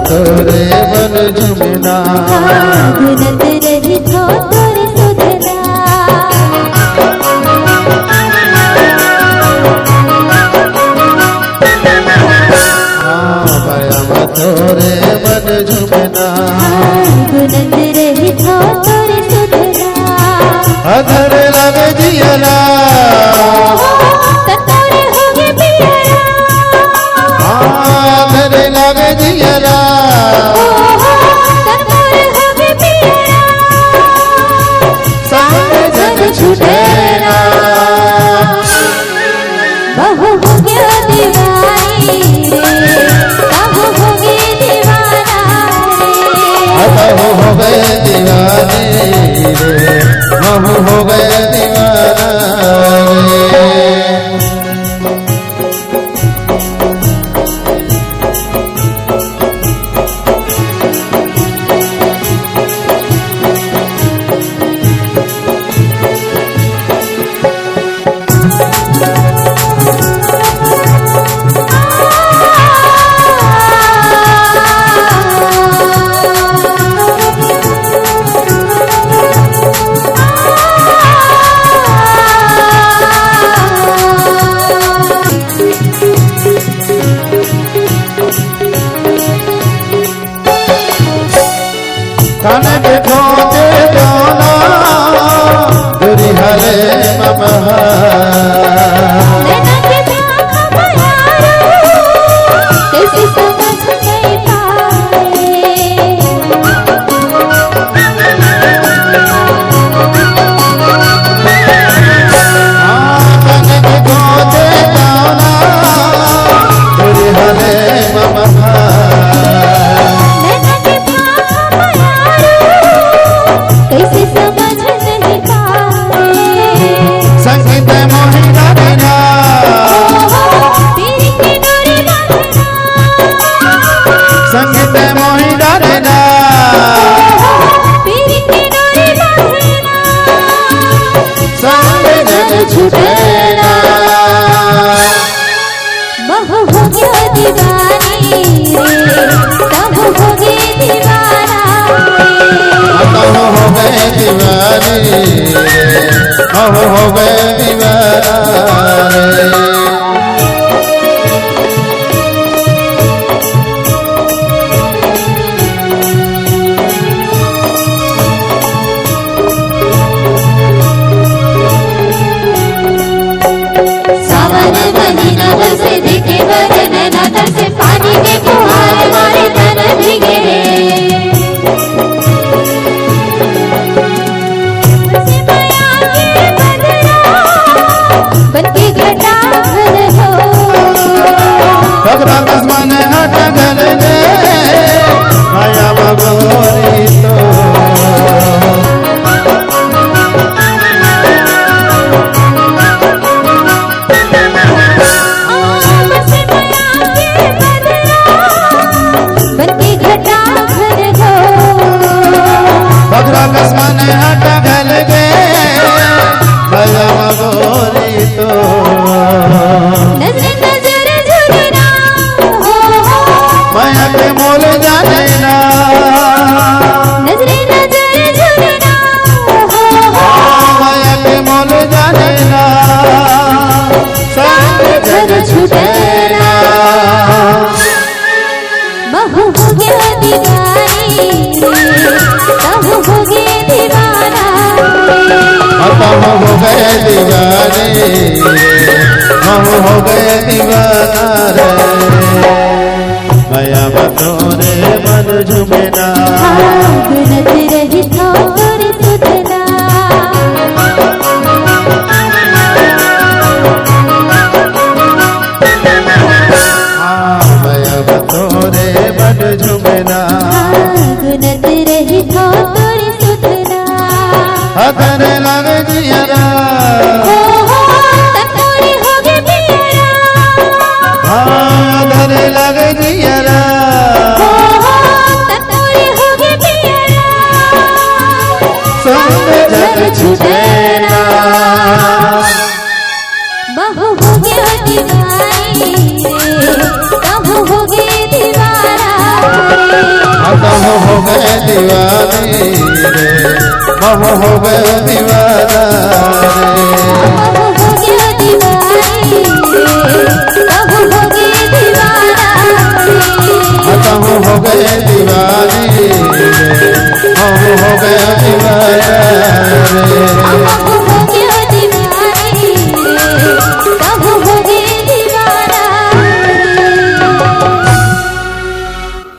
तोरे मन झुमना गुनत रही थो तोरे सुधना तोरे मन झुमना गुनत रही थो तोरे सुधना अधर लगे जियला तोरे होगे पियरा अधर लगे जियला तोरे होगे पियरा संग जग छुटेरा बहु हो गया दीवानी कब होगे दीवाना बहु हो गए दीवाने रे बहु हो गए दीवाना रे काने देखो ते जाना दुरी हरे ममा नैना के प्यार हमारा कैसे समझ नहीं पाए काने देखो ते जाना दुरी हरे ममा कैसे समझ नहीं पाए संगीत मोहि राधिना पीर की डोरी बांधना संगीत मोहि राधिना पीर की डोरी बांधना संग जग छुटेना बहु हो गया दीवानी कब होगे दीवाना बहु हो गए दीवाने बहु हो गए दीवाना रे सावन महीना बरसे देखे बरन नदर से पानी के फुहार मारे तन भीगे से माया के बदला बनके घटा भर हो भगवान आसमान हट गल दे माया बगोरी तो से माया के बदला बनके घटा भर हो भगवान आसमान हट गल दे माया बगोरी तो नजर नजर झुरना हो माया के मोल जाने ना नजर नजर झुरना हो माया के मोल जाने ना संग जग छुटेना बहु हो गया दीवानी कब होगे दीवाना बहु हो गए दीवाने बहु हो गए दीवाना रे माया बतोरे मन झुमेना गुनत रही थो तोरे सुधना माया बतोरे मन झुमेना गुनत रही थो तोरे सुधना अधर लगे जियरा तोरे होगे पियरा अधर लगे जियरा तोरे होगे पियरा संग जग छुटेना बहु हो गया दीवानी कब होगे दीवाना दीवानी रे मोह हो गए दीवाना रे।